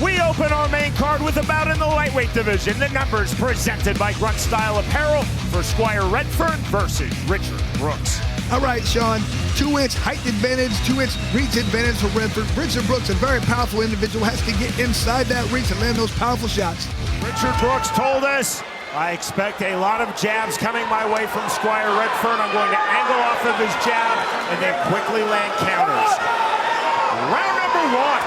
We open our main card with a bout in the lightweight division. The numbers presented by Grunt Style Apparel for Squire Redfern versus Richard Brooks. All right, Sean, 2-inch height advantage, 2-inch reach advantage for Redfern. Richard Brooks, a very powerful individual, has to get inside that reach and land those powerful shots. Richard Brooks told us, I expect a lot of jabs coming my way from Squire Redfern. I'm going to angle off of his jab and then quickly land counters. Round number one.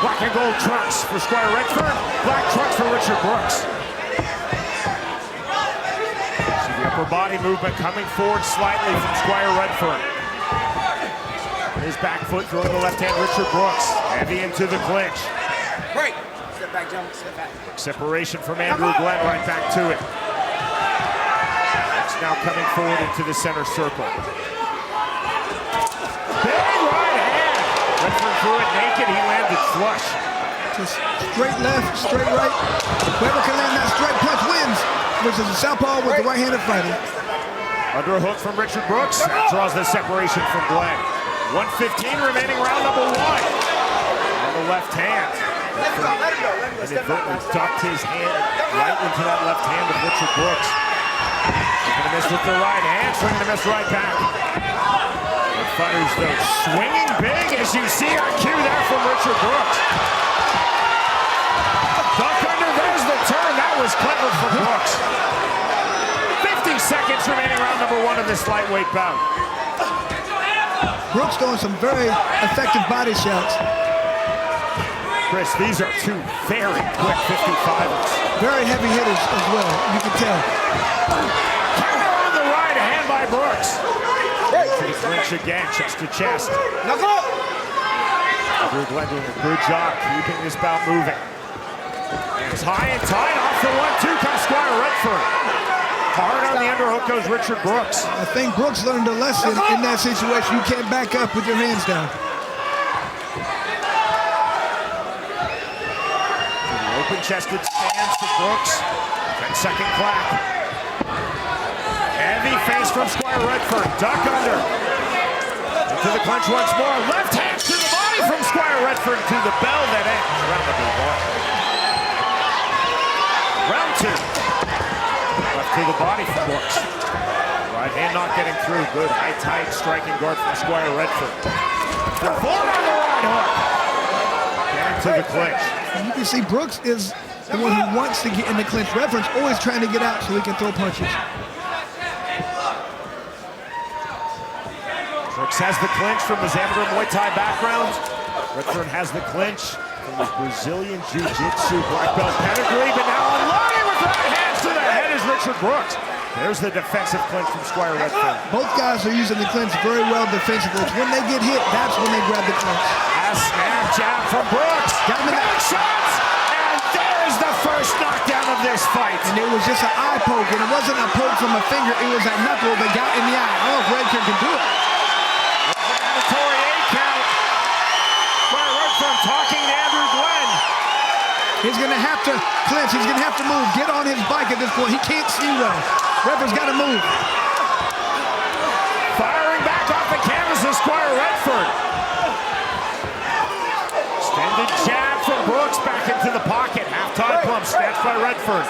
Black and gold trunks for Squire Redfern, black trunks for Richard Brooks. See the upper body movement coming forward slightly from Squire Redfern. His back foot throwing the left hand, Richard Brooks. Heavy into the clinch. Break. Step back, gentlemen, step back. Separation from Andrew Glenn, right back to it. It's now coming forward into the center circle. Big right hand. Redfern threw it naked, he landed flush. Just straight left, straight right. Whoever can land that straight punch wins. Versus a southpaw with the right-handed fighter. Under a hook from Richard Brooks. That draws the separation from Glenn. 1:15 remaining, round number one. On the left hand. Inadvertently ducked his hand right into that left hand of Richard Brooks. Swinging to miss with the right hand, swinging to miss right back. The fighters though swinging big, as you see on cue there from Richard Brooks. Duck under, there's the turn. That was clever from Brooks. 50 seconds remaining, round number one of this lightweight bout. Brooks throwing some very effective body shots. Chris, these are two very quick 55ers. Very heavy hitters as well, you can tell. Counter on the right hand by Brooks. To the clinch again, chest to chest. Knuckle! Andrew Glenn doing a good job keeping this bout moving. And it's high and tight off the 1-2 comes Squire Redfern. Hard on the underhook goes Richard Brooks. I think Brooks learned a lesson in that situation. You can't back up with your hands down. Open-chested stance to Brooks. 10-second clap. Heavy face from Squire Redfern. Duck under. Into the clinch once more. Left hand to the body from Squire Redfern to the bell that ends round number one. Round two. Left to the body from Brooks. Right hand not getting through. Good high tight striking guard from Squire Redfern. Forward on the right hook. Getting to the clinch. And you can see Brooks is the one who wants to get in the clinch. Redfern's always trying to get out so he can throw punches. Brooks has the clinch from his amateur Muay Thai background. Redfern has the clinch from his Brazilian Jiu-Jitsu black belt pedigree, but now unloading with right hands to the head is Richard Brooks. There's the defensive clinch from Squire Redfern. Both guys are using the clinch very well defensively. When they get hit, that's when they grab the clinch. Snap jab from Brooks. Got him in the shots, and there's the first knockdown of this fight. And it was just an eye poke, and it wasn't a poke from a finger. It was that knuckle that got in the eye. I don't know if Redfern can do it. Mandatory 8 count. Squire Redfern talking to Andrew Glenn. He's going to have to clinch. He's going to have to move. Get on his bike at this point. He can't see well. Redfern's got to move. Firing back off the canvas is Squire Redfern. Extended jab from Brooks back into the pocket. Half-time pump snatched by Redfern.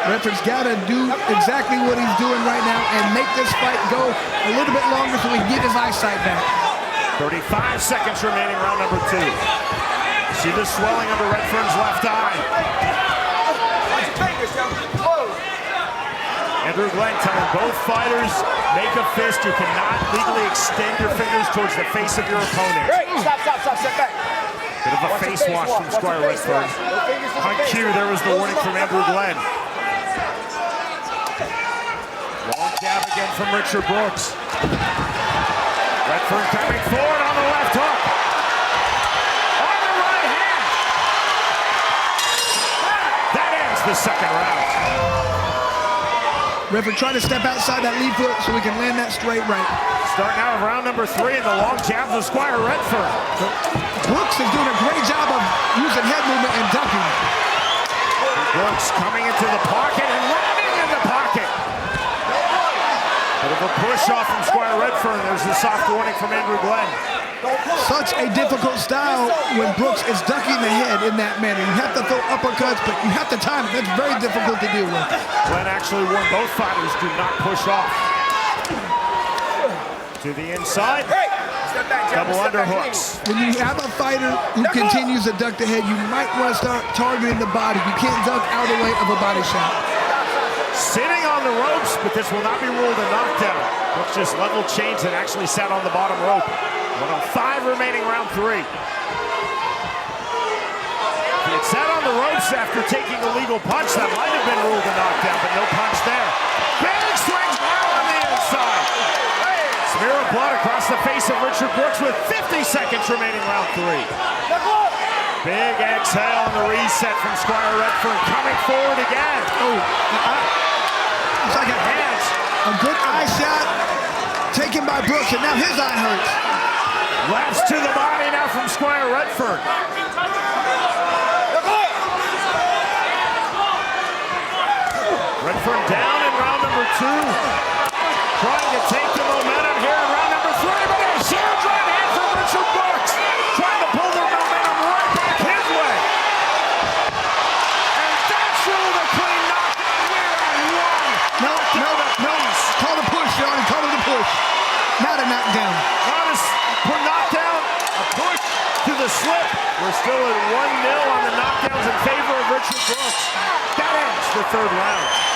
Redfern's got to do exactly what he's doing right now and make this fight go a little bit longer so he can get his eyesight back. 35 seconds remaining, round number two. See the swelling under Redfern's left eye. Andrew Glenn telling both fighters, make a fist. You cannot legally extend your fingers towards the face of your opponent. Stop, step back. Bit of a face wash from Squire Redfern. On cue, there was the warning from Andrew Glenn. Long jab again from Richard Brooks. Redfern coming forward on the left hook. On the right hand. That ends the second round. Redfern trying to step outside that lead foot so we can land that straight right. Starting out of round number three, and the long jab of Squire Redfern. Brooks is doing a great job of using head movement and ducking. Brooks coming into the pocket and landing in the pocket. Bit of of a push off from Squire Redfern. There's the soft warning from Andrew Glenn. Such a difficult style when Brooks is ducking the head in that manner. You have to throw uppercuts, but you have to time it. That's very difficult to deal with. Glenn actually warned both fighters, do not push off. To the inside. Double underhooks. When you have a fighter who continues to duck the head, you might want to start targeting the body. You can't duck out of the way of a body shot. Sitting on the ropes, but this will not be ruled a knockdown. Brooks just level changed and actually sat on the bottom rope. 1:05 remaining, round 3. He had sat on the ropes after taking a legal punch. That might have been ruled a knockdown, but no punch there. Big swings now on the inside. Smear of blood across the face of Richard Brooks with 50 seconds remaining, round 3. Big exhale on the reset from Squire Redfern, coming forward again. It's like a good eye shot taken by Brooks, and now his eye hurts. Lefts to the body now from Squire Redfern. Redfern down in round number 2. Trying to take the momentum here in round number 3, but a huge right hand from Richard Brooks. Trying to pull the momentum right back his way. And that's ruled a clean knockdown. We're at 1. No. Call the push, Sean. Call it a push. Not a knockdown. Not a knockdown, a push to the slip. We're still at 1-0 on the knockdowns in favor of Richard Brooks. That ends the 3rd round.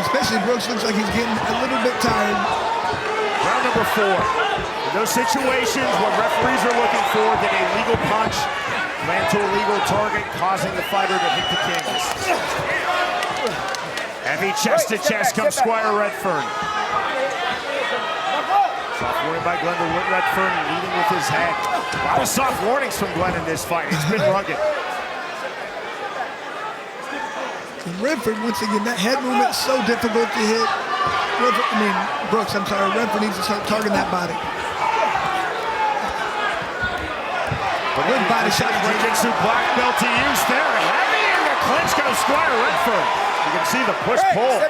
Especially Brooks looks like he's getting a little bit tired. Round number 4. In those situations what referees are looking for, did a legal punch land to a legal target, causing the fighter to hit the canvas. Heavy chest to chest comes Squire Redfern. Soft warning by Glenn to Redfern, leading with his head. A lot of soft warnings from Glenn in this fight. It's been rugged. And Redfern, once again, that head movement's so difficult to hit. Brooks, I'm sorry. Redfern needs to start targeting that body. Good body shot. Jiu-Jitsu black belt to use there. Heavy in the clinch goes Squire Redfern. You can see the push-pull.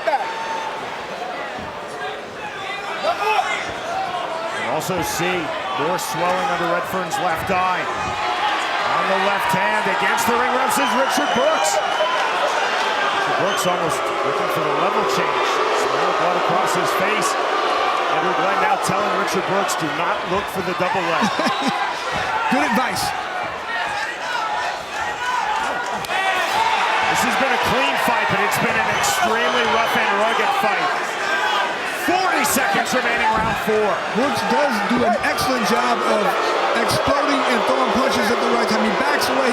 Also see more swelling under Redfern's left eye. On the left hand against the ring ropes is Richard Brooks. Brooks almost looking for the level change. Smear of blood across his face. Andrew Glenn now telling Richard Brooks, do not look for the double leg. Good advice. This has been a clean fight, but it's been an extremely rough and rugged fight. 40 seconds remaining, round 4. Brooks does do an excellent job of exploding and throwing punches at the right time. He backs away,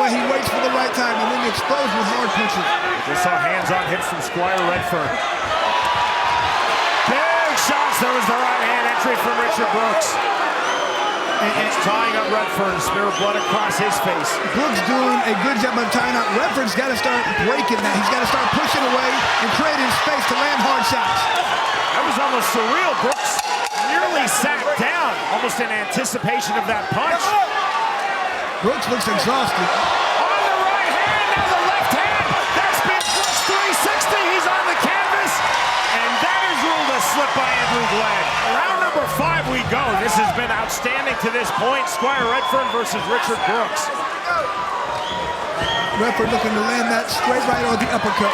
he waits for the right time, and then he explodes with hard punches. We just saw hands-on hits from Squire Redfern. Big shots, there was the right hand entry from Richard Brooks. And it's tying up Redfern, smear of blood across his face. Brooks doing a good job of tying up. Redfern's got to start breaking that. He's got to start pushing away and creating space to land hard shots. That was almost surreal. Brooks nearly sat down, almost in anticipation of that punch. Brooks looks exhausted. On the right hand, now the left hand. That's been Brooks 360. He's on the canvas. And that is ruled a slip by Andrew Glenn. Round number 5 we go. This has been outstanding to this point. Squire Redfern versus Richard Brooks. Redfern looking to land that straight right on the uppercut.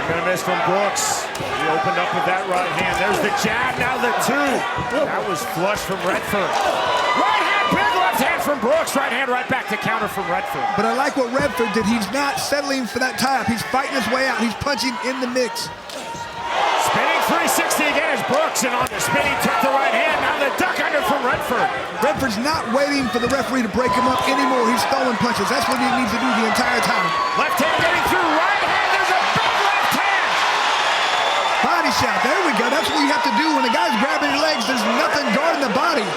Gonna miss from Brooks. He opened up with that right hand. There's the jab, now the 2. That was flush from Redfern. Right hand, big left hand from Brooks. Right hand right back to counter from Redfern. But I like what Redfern did. He's not settling for that tie-up. He's fighting his way out. He's punching in the mix. Spinning 360 again is Brooks, and on the spin he took the right hand. Now the duck under from Redfern. Redfern's not waiting for the referee to break him up anymore. He's throwing punches. That's what he needs to do the entire time. Left hand getting through, right hand. There's a big left hand. Body shot. There we go. That's what you have to do when a guy's grabbing your legs. There's nothing guarding the body.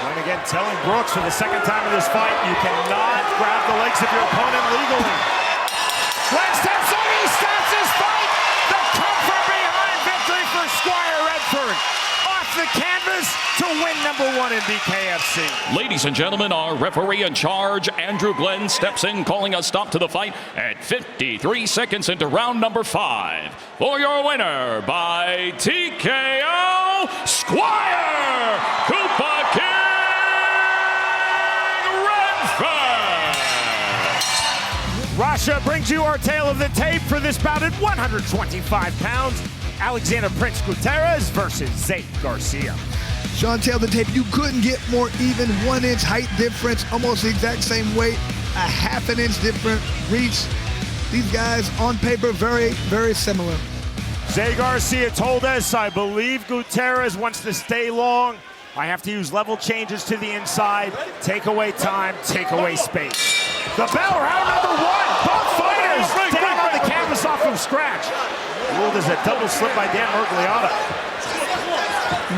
And again, telling Brooks for the second time in this fight, you cannot grab the legs of your opponent legally. Glenn steps in, he stops his fight. The come from behind victory for Squire Redfern. A off the canvas to win #1 in BKFC. Ladies and gentlemen, our referee in charge, Andrew Glenn, steps in, calling a stop to the fight at 53 seconds into round number 5. For your winner by TKO, Squire Koopa King Redfern. Rasha brings you our tale of the tape for this bout at 125 pounds. Alexander Prince Gutierrez versus Zay Garcia. Sean, tail the tape, you couldn't get more even. 1 inch height difference, almost the exact same weight, a half an inch different reach. These guys on paper, very, very similar. Zay Garcia told us, I believe Gutierrez wants to stay long. I have to use level changes to the inside, take away time, take away space. The bell, round number 1. Both fighters getting on the canvas off from scratch. Ruled as a double slip by Dan Mergliata.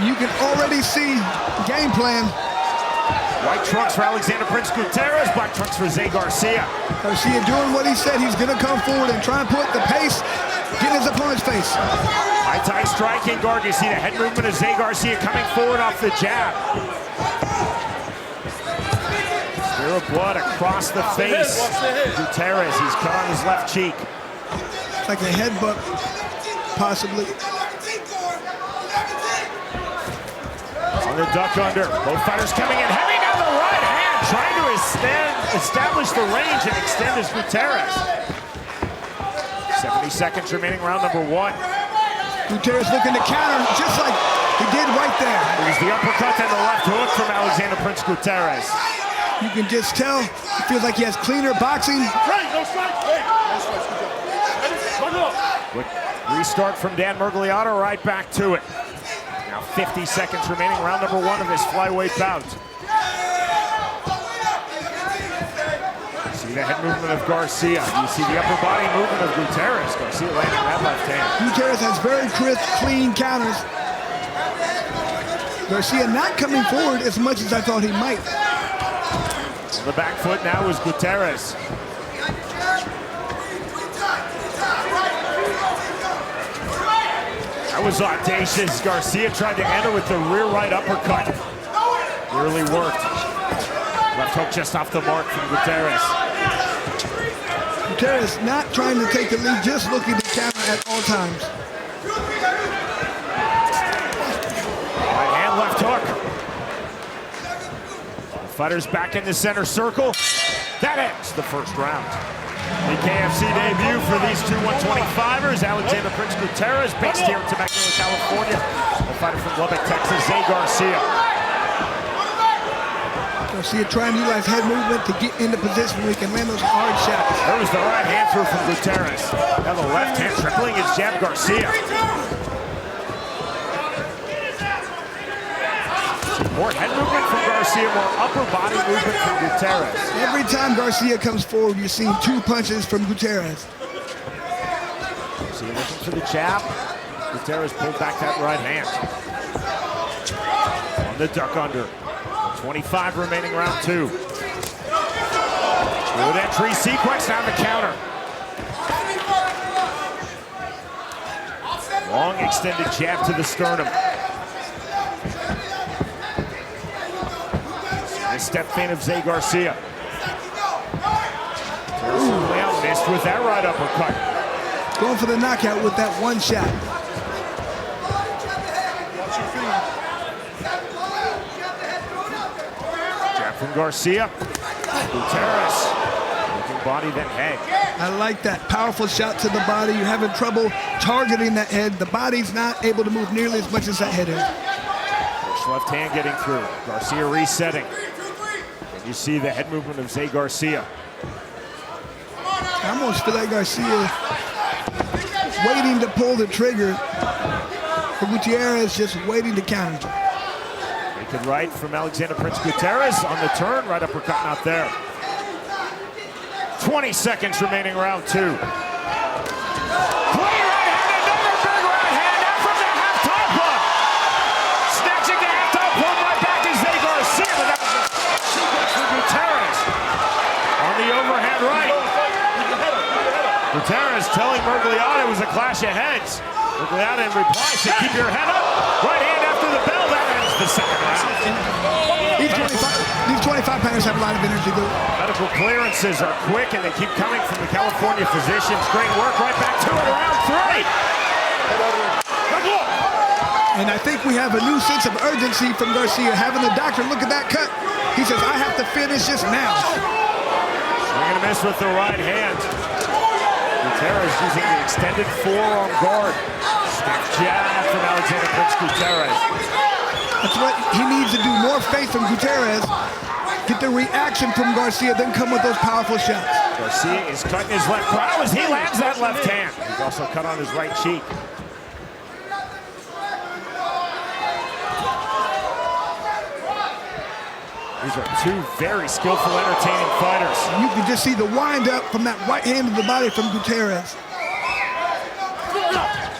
You can already see game plan. White trunks for Alexander Prince Gutierrez, black trunks for Zay Garcia. Garcia doing what he said. He's going to come forward and try and put the pace, get in his opponent's face. High-tie striking guard. You see the head movement of Zay Garcia coming forward off the jab. Spear of blood across the face. Gutierrez, he's cut on his left cheek. Like a headbutt, possibly. On the duck under. Both fighters coming in heavy down the right hand, trying to establish the range and extend his Gutierrez. 70 seconds remaining, round number 1. Gutierrez looking to counter, just like he did right there. Here's the uppercut and the left hook from Alexander Prince Gutierrez. You can just tell, it feels like he has cleaner boxing. Quick restart from Dan Mergliata, right back to it. Now 50 seconds remaining, round number 1 of this flyweight bout. See the head movement of Garcia. You see the upper body movement of Gutierrez. Garcia landing that left hand. Gutierrez has very crisp, clean counters. Garcia not coming forward as much as I thought he might. On the back foot now is Gutierrez. That was audacious. Garcia tried to enter with the rear right uppercut. Really worked. Left hook just off the mark from Gutierrez. Gutierrez not trying to take the lead, just looking to counter at all times. Right hand, left hook. The fighters back in the center circle. That ends the first round. BKFC debut for these two 125ers. Alexander Prince Gutierrez, based here in Temecula, California. The fighter from Lubbock, Texas, Zay Garcia. Garcia trying to utilize head movement to get into position where he can land those hard shots. There was the right hand through from Gutierrez. Now the left hand tripling his jab, Garcia. More head movement from Garcia, more upper body movement from Gutierrez. Every time Garcia comes forward, you're seeing 2 punches from Gutierrez. So you're looking for the jab. Gutierrez pulled back that right hand. On the duck under. 25 remaining, round 2. Good entry sequence, down the counter. Long extended jab to the sternum. The step feint of Zay Garcia. Leon missed with that right uppercut. Going for the knockout with that 1 shot. Jab from Garcia. Gutierrez. Looking body, then head. I like that powerful shot to the body. You're having trouble targeting that head. The body's not able to move nearly as much as that head is. Push left hand getting through. Garcia resetting. And you see the head movement of Zay Garcia. I almost feel like Garcia waiting to pull the trigger. For Gutierrez just waiting to counter. Naked right from Alexander Prince Gutierrez on the turn. Right uppercut not there. 20 seconds remaining, round 2. Great right hand, another big right hand out from the half-top plug. Snatching the half-top plug right back is Zay Garcia, but that was a sequence for Gutierrez. On the overhand right. Gutierrez telling Mergliata it was a clash of heads. Mergliata in reply said, keep your head up. Right hand after the bell. the second round. These 25-pounders have a lot of energy, though. Medical clearances are quick, and they keep coming from the California physicians. Great work, right back to it, round 3. And I think we have a new sense of urgency from Garcia, having the doctor look at that cut. He says, I have to finish this now. Swing and a miss with the right hand. Gutierrez using the extended forearm guard. Stiff jab from Alexander Prince Gutierrez. That's what he needs to do, more faith from Gutierrez. Get the reaction from Garcia, then come with those powerful shots. Garcia is cutting his left brow as he lands that left hand. He's also cut on his right cheek. These are two very skillful, entertaining fighters. You can just see the wind up from that right hand of the body from Gutierrez.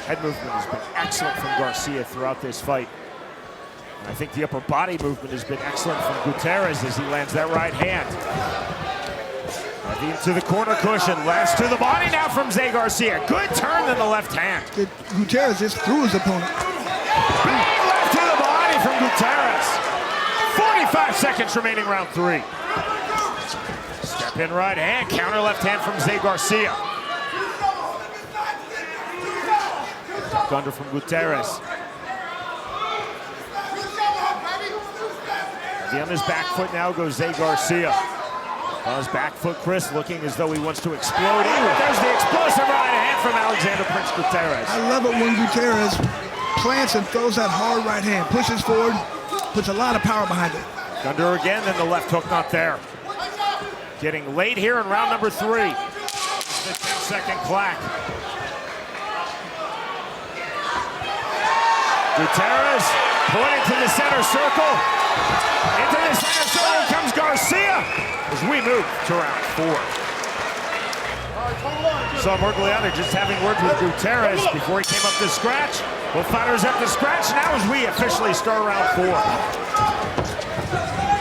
Head movement has been excellent from Garcia throughout this fight. And I think the upper body movement has been excellent from Gutierrez as he lands that right hand. Heavy into the corner cushion, last to the body now from Zay Garcia. Good turn in the left hand. Gutierrez just threw his opponent. Big left to the body from Gutierrez. 45 seconds remaining, round 3. Step in right hand, counter left hand from Zay Garcia. Under from Gutierrez. Heavy on his back foot now goes Zay Garcia. On his back foot, Chris looking as though he wants to explode. There's the explosive right hand from Alexander Prince Gutierrez. I love it when Gutierrez plants and throws that hard right hand, pushes forward, puts a lot of power behind it. Under again, then the left hook not there. Getting late here in round number 3. The 10-second clack. Gutierrez pointing to the center circle. Into the center circle comes Garcia as we move to round 4. Saw Mergliano just having words with Gutierrez before he came up to scratch. Both fighters up to scratch now as we officially start round 4.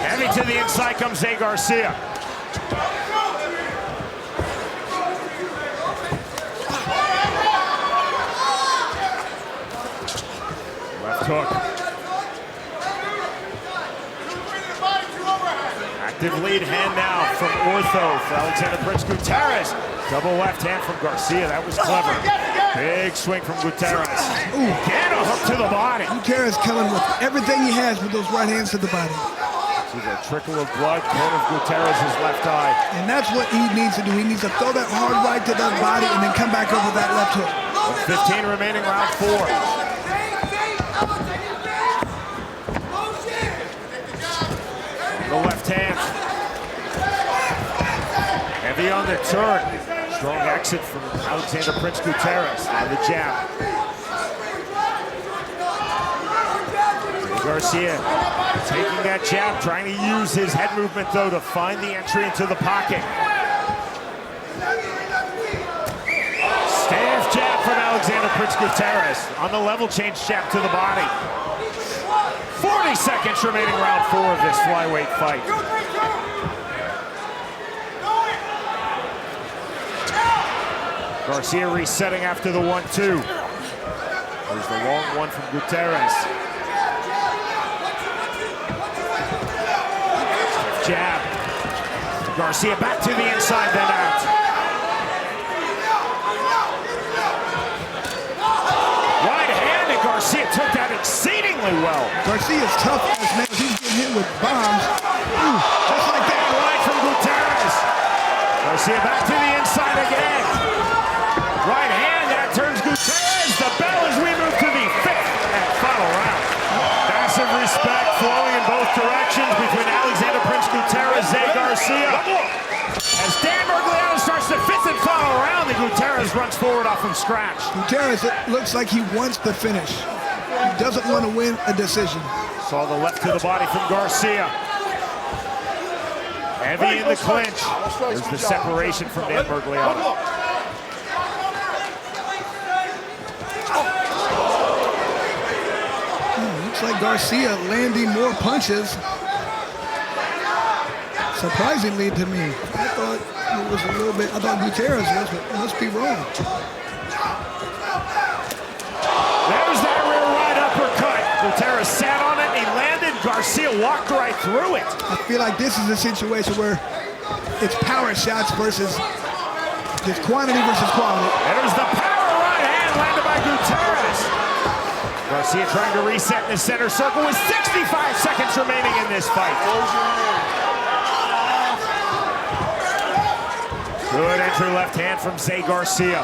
Heavy to the inside comes Zay Garcia. Left hook. Active lead hand now from Ortho for Alexander Prince Gutierrez. Double left hand from Garcia. That was clever. Big swing from Gutierrez. Again a hook to the body. Gutierrez killing with everything he has with those right hands to the body. See the trickle of blood, corner of Gutierrez's left eye. And that's what he needs to do. He needs to throw that hard right to that body and then come back over that left hook. 15 remaining, round 4. The left hand. Heavy on the turn. Strong exit from Alexander Prince Gutierrez. Now the jab. Garcia taking that jab, trying to use his head movement, though, to find the entry into the pocket. Staff jab from Alexander Prince Gutierrez. On the level change jab to the body. 40 seconds remaining, round 4 of this flyweight fight. Garcia resetting after the 1-2. There's the long one from Gutierrez. Jab. Garcia back to the inside, then out. Right hand, and Garcia took that exceedingly well. Garcia's tough as man. He's getting hit with bombs. Just like that, right from Gutierrez. Garcia back to the inside again. Right hand, that turns Gutierrez. The bell as we move to the 5th and final round. Massive respect flowing in both directions between Alexander Prince Gutierrez, Zay Garcia. As Dan Mergliano starts the 5th and final round, and Gutierrez runs forward off from scratch. Gutierrez, it looks like he wants the finish. He doesn't want to win a decision. Saw the left to the body from Garcia. Heavy in the clinch. There's the separation from Dan Mergliano. Looks like Garcia landing more punches. Surprisingly to me. I thought it was a little bit, I thought Gutierrez was, but it must be wrong. There's that rear right uppercut. Gutierrez sat on it, he landed Garcia walked right through it. I feel like this is a situation where it's power shots versus just quantity versus quality. There's the power right hand landed by Gutierrez. Garcia trying to reset in the center circle with 65 seconds remaining in this fight. Good entry left hand from Zay Garcia.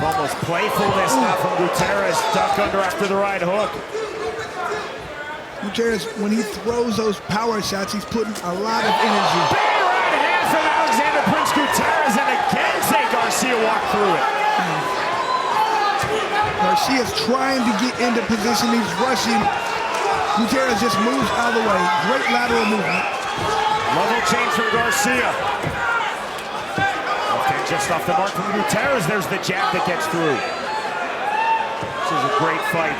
Almost playfulness now from Gutierrez. Duck under after the right hook. Gutierrez, when he throws those power shots, he's putting a lot of energy. Big right hand from Alexander Prince Gutierrez, and again Zay Garcia walked through it. Garcia's trying to get into position. He's rushing. Gutierrez just moves out of the way. Great lateral movement. Level change from Garcia. Just off the mark from Gutierrez. There's the jab that gets through. This is a great fight.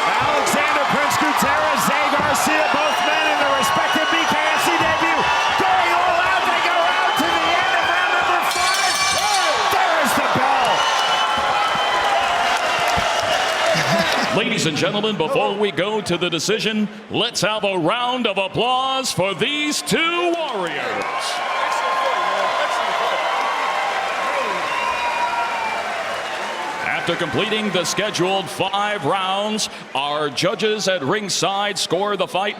Alexander Prince Gutierrez, Zay Garcia, both men in their respective BKFC debut. Going all out, they go out to the end of round number 5. There's the bell. Ladies and gentlemen, before we go to the decision, let's have a round of applause for these two warriors. After completing the scheduled 5 rounds, our judges at ringside score the fight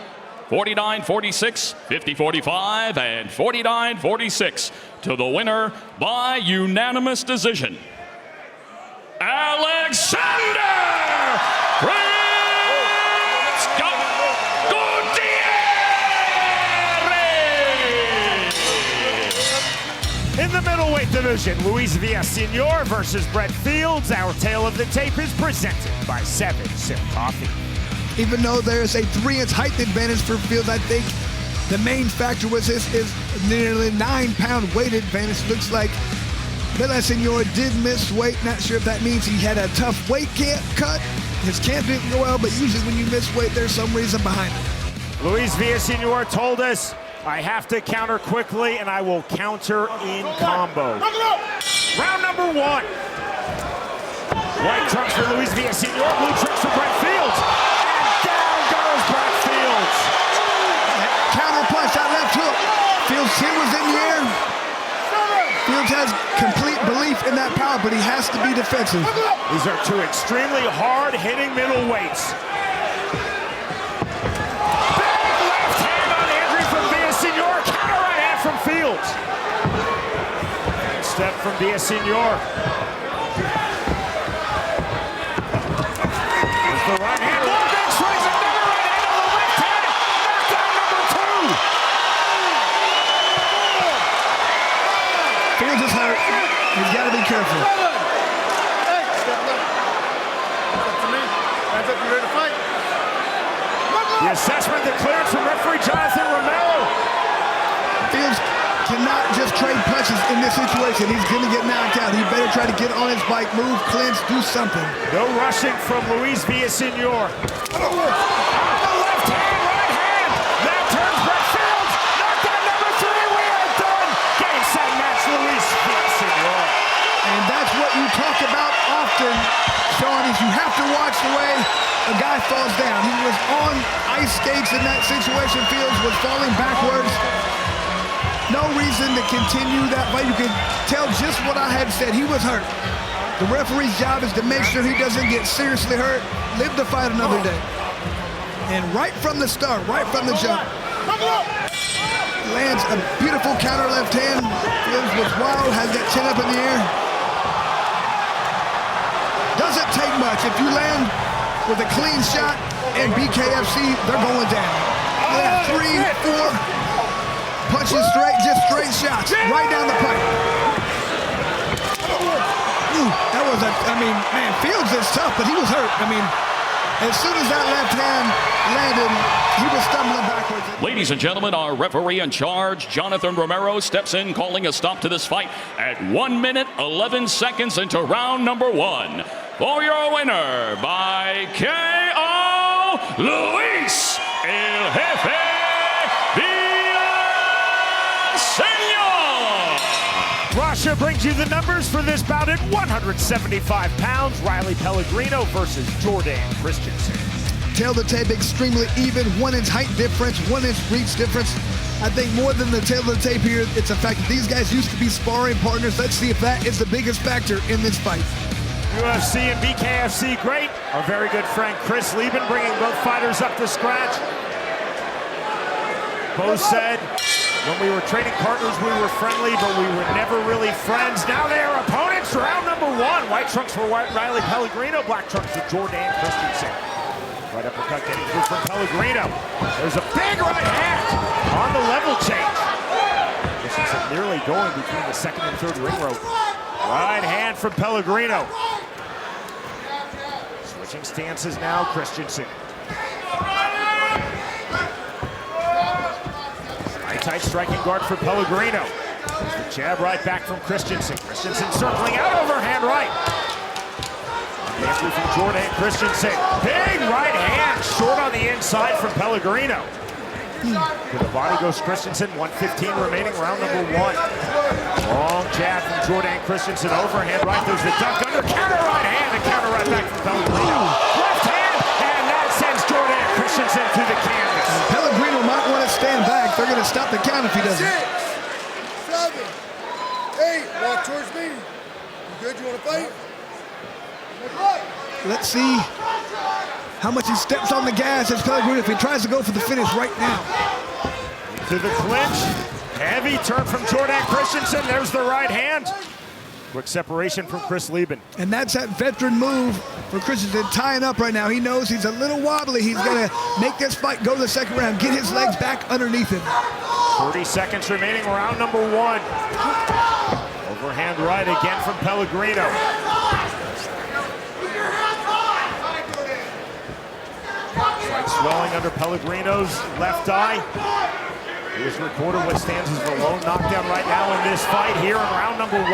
49-46, 50-45, and 49-46 to the winner by unanimous decision, Alexander Prince Gutierrez! In the middleweight division, Luis Villasenor versus Brett Fields. Our tale of the tape is presented by 7 Sip Coffee. Even though there's a 3-inch height advantage for Fields, I think the main factor was his nearly 9-pound weight advantage. Looks like Villasenor did miss weight. Not sure if that means he had a tough weight cut. His camp didn't go well, but usually when you miss weight, there's some reason behind it. Luis Villasenor told us, I have to counter quickly, and I will counter in combo. Round number 1. White trunks for Luis Villasenor, blue trunks for Brett Fields. And down goes Brett Fields. Counter punch, that left hook. Fields' chin was in the air. Fields has complete belief in that power, but he has to be defensive. These are two extremely hard-hitting middleweights. Fields. Step from Villasenor. There's the right hand. Morgan strikes another right hand on the left hand. Knockdown number 2. Fields is hurt. He's got to be careful. Hey, step left. That's up to me. That's up. You ready to fight? The assessment, the clearance from referee Jonathan Romero. Fields cannot just trade punches in this situation. He's going to get knocked out. He better try to get on his bike, move, clinch, do something. No rushing from Luis Villasenor. The left hand, right hand. That turns Brett Fields. Knockdown number 3. We are done. Game, set, match, Luis Villasenor. And that's what you talk about often, Sean, is you have to watch the way a guy falls down. He was on ice skates in that situation. Fields was falling backwards. No reason to continue that way. You can tell just what I had said. He was hurt. The referee's job is to make sure he doesn't get seriously hurt, live to fight another day. And right from the start, right from the jump, lands a beautiful counter left hand. Fields was wild, has that chin up in the air. Doesn't take much. If you land with a clean shot and BKFC, they're going down. 3, 4. Punches straight, just straight shots, right down the pipe. Ooh, that was man, Fields is tough, but he was hurt. As soon as that left hand landed, he was stumbling backwards. Ladies and gentlemen, our referee in charge, Jonathan Romero, steps in, calling a stop to this fight at 1 minute, 11 seconds into round number 1. For your winner by KO, Luis El Jefe Villasenor. Militia brings you the numbers for this bout at 175 pounds. Riley Pellegrino versus Jordan Christensen. Tail to tape extremely even, 1 inch height difference, 1 inch reach difference. I think more than the tail to tape here, it's the fact that these guys used to be sparring partners. Let's see if that is the biggest factor in this fight. UFC and BKFC great. Our very good friend Chris Lieben bringing both fighters up to scratch. Both said when we were training partners we were friendly, but we were never really friends. Now they are opponents. Round number 1. White trunks for Riley Pellegrino, black trunks for Jordan Christensen. Right uppercut getting through from Pellegrino. There's a big right hand on the level change. Christensen nearly going between the second and third ring rope. Right hand from Pellegrino. Switching stances now, Christensen. Tight striking guard for Pellegrino. The jab right back from Christensen. Christensen circling out, overhand right. Entry from Jordan Christensen. Big right hand, short on the inside from Pellegrino. To the body goes Christensen, 1:15 remaining, round number 1. Long jab from Jordan Christensen, overhand right, there's the duck under, counter right hand, and counter right back from Pellegrino. Left hand, and that sends Jordan Christensen to the canvas. Pellegrino might want to stand back. They're going to stop the count if he doesn't. 6, 7, 8, walk towards me. You good, you want to fight? Let's see how much he steps on the gas as Pellegrino if he tries to go for the finish right now. To the clinch, heavy turn from Jordan Christensen, there's the right hand. Quick separation from Chris Lieben. And that's that veteran move for Christensen, tying up right now. He knows he's a little wobbly. He's going to make this fight go to the second round, get his legs back underneath him. 30 seconds remaining, round number 1. Overhand right again from Pellegrino. Slight swelling under Pellegrino's left eye. He is recorded what stands as the lone knockdown right now in this fight here in round number 1.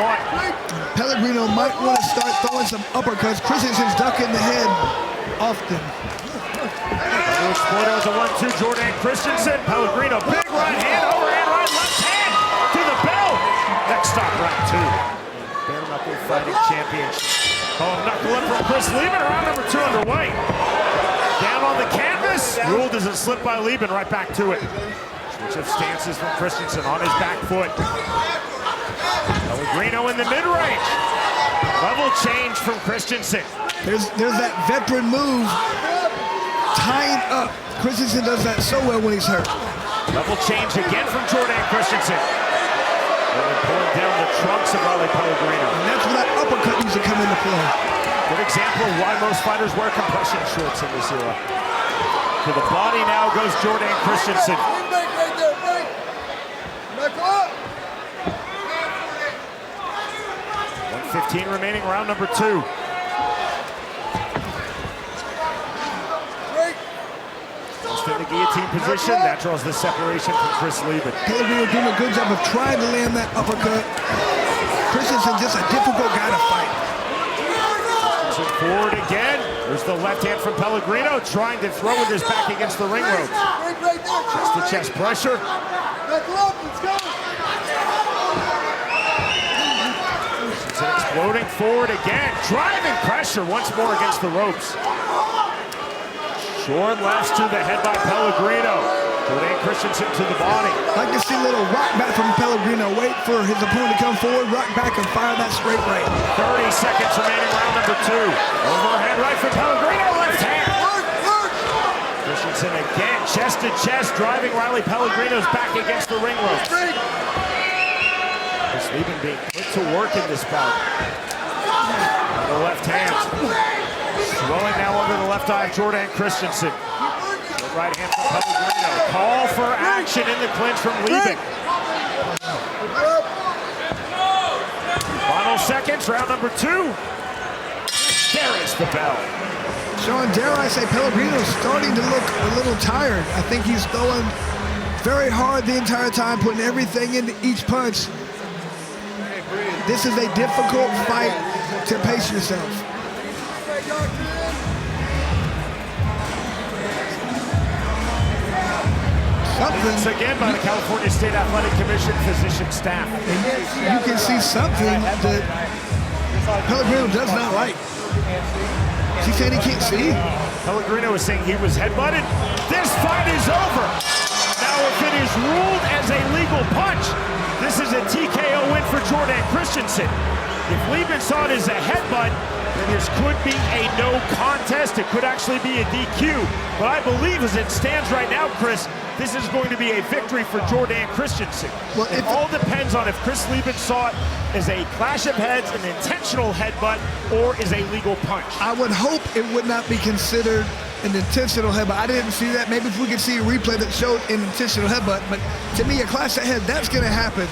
Pellegrino might want to start throwing some uppercuts. Christensen's ducking the head often. Exploder with a 1-2, Jordan Christensen. Pellegrino, big right hand, overhand right, left hand to the bell. Next stop, round 2. Bare knuckle fighting championship. Knuckle up from Chris Lieben, round number 2 underway. Down on the canvas, rule doesn't slip by Lieben, right back to it. Switch of stances from Christensen on his back foot. Pellegrino in the mid-range. Level change from Christensen. There's that veteran move, tying up. Christensen does that so well when he's hurt. Level change again from Jordan Christensen. And pulling down the trunks of Riley Pellegrino. And that's where that uppercut needs to come into play. Good example of why most fighters wear compression shorts in this era. To the body now goes Jordan Christensen. 1:15 remaining, round number 2. Just in the guillotine position, that draws the separation from Chris Lieben. Pellegrino doing a good job of trying to land that uppercut. Christensen just a difficult guy to fight. Christensen forward again. There's the left hand from Pellegrino, trying to throw with his back against the ring ropes. Chest to chest pressure. Exploding forward again, driving pressure once more against the ropes. Short lefts to the head by Pellegrino. Jordan Christensen to the body. Like to see a little rock back from Pellegrino. Wait for his opponent to come forward, rock back and fire that straight right. 30 seconds remaining, round number 2. Overhead right from Pellegrino, left hand. Christensen again, chest to chest, driving Riley Pellegrino's back against the ring ropes. Chris Lieben being put to work in this bout. The left hand. Swelling now under the left eye of Jordan Christensen. The right hand from Pellegrino. Call for action in the clinch from Lieben. Final seconds, round number 2. There is the bell. Sean, dare I say, Pellegrino's starting to look a little tired. I think he's throwing very hard the entire time, putting everything into each punch. This is a difficult fight to pace yourself. something. Once again by the California State Athletic Commission physician staff. And you can see something that Pellegrino does not like. Is he saying he can't see? Pellegrino is saying he was headbutted. This fight is over. Now, if it is ruled as a legal punch, this is a TKO win for Jordan Christensen. If Lieben saw it as a headbutt, then this could be a no contest. It could actually be a DQ. But I believe as it stands right now, Chris, this is going to be a victory for Jordan Christensen. Well, it all depends on if Chris Lieben saw it as a clash of heads, an intentional headbutt, or is a legal punch. I would hope it would not be considered an intentional headbutt. I didn't see that. Maybe if we could see a replay that showed an intentional headbutt. But to me, a clash of head, that's going to happen.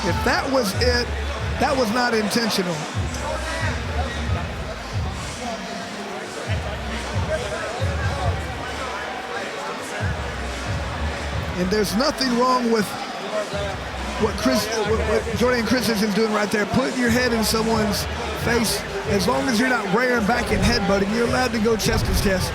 If that was it, that was not intentional. And there's nothing wrong with what Jordan Christensen's doing right there. Putting your head in someone's face, as long as you're not rearing back and headbutting, you're allowed to go chest to chest.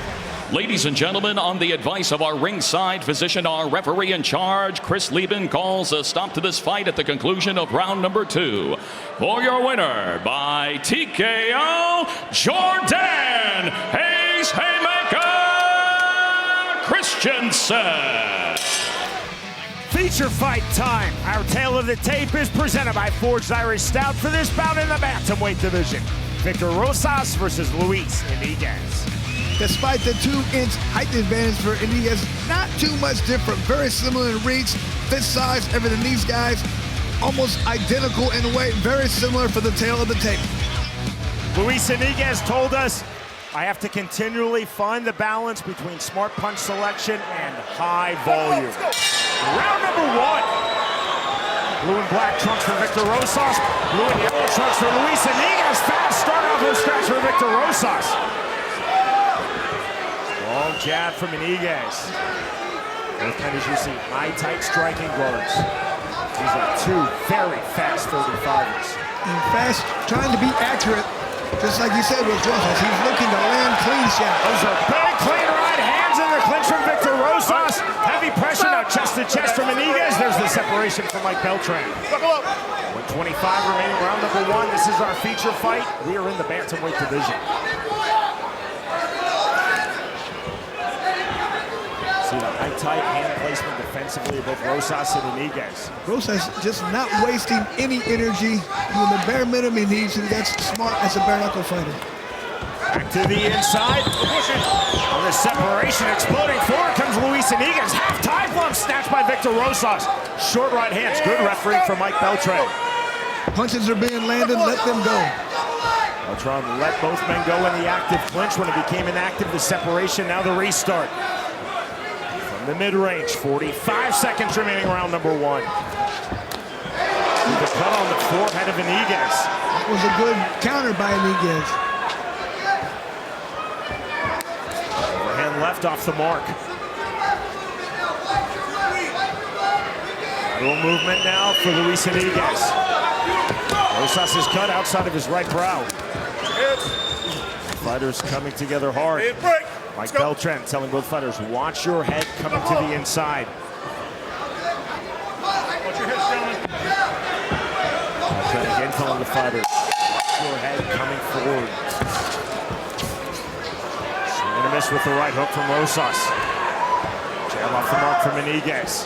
Ladies and gentlemen, on the advice of our ringside physician, our referee in charge, Chris Lieben, calls a stop to this fight at the conclusion of round number 2. For your winner by TKO, Jordan Hayes Haymaker Christensen. Feature fight time. Our tale of the tape is presented by Forged Irish Stout for this bout in the bantamweight division. Victor Rosas versus Luis Iniguez. Despite the 2-inch height advantage for Iniguez, not too much different. Very similar in reach, fist size, everything. These guys almost identical in weight. Very similar for the tail of the tape. Luis Iniguez told us, I have to continually find the balance between smart punch selection and high volume. Round number 1. Blue and black trunks for Victor Rosas. Blue and yellow trunks for Luis Iniguez. Fast start off the scratch for Victor Rosas. Long jab from Iniguez. Both men, as you see, high, tight striking guards. These are two very fast 35ers. And fast, trying to be accurate, just like you said with Rosas. He's looking to land clean shots. Those are big, clean right hands in the clinch from Victor Rosas. Heavy pressure now, chest to chest from Iniguez. There's the separation from Mike Beltran. 125 remaining, round number 1. This is our feature fight. We are in the bantamweight division. See the high, tight hand placement defensively of both Rosas and Iniguez. Rosas just not wasting any energy, doing the bare minimum he needs to. That's smart as a bare knuckle fighter. Back to the inside. On the separation, exploding forward comes Luis Iniguez. Half tie flung snatched by Victor Rosas. Short right hands. Good refereeing from Mike Beltran. Punches are being landed. Let them go. Beltran let both men go in the active clinch. When it became inactive, the separation. Now the restart. From the mid-range, 45 seconds remaining, round number 1. The cut on the forehead of Iniguez. That was a good counter by Iniguez. Overhand left off the mark. Lateral movement now for Luis Iniguez. Rosas is cut outside of his right brow. Fighters coming together hard. Mike Beltran telling both fighters, watch your head coming to the inside. Watch your head, gentlemen. Beltran again telling the fighters, watch your head coming forward. Swing and a miss with the right hook from Rosas. Jab off the mark from Iniguez.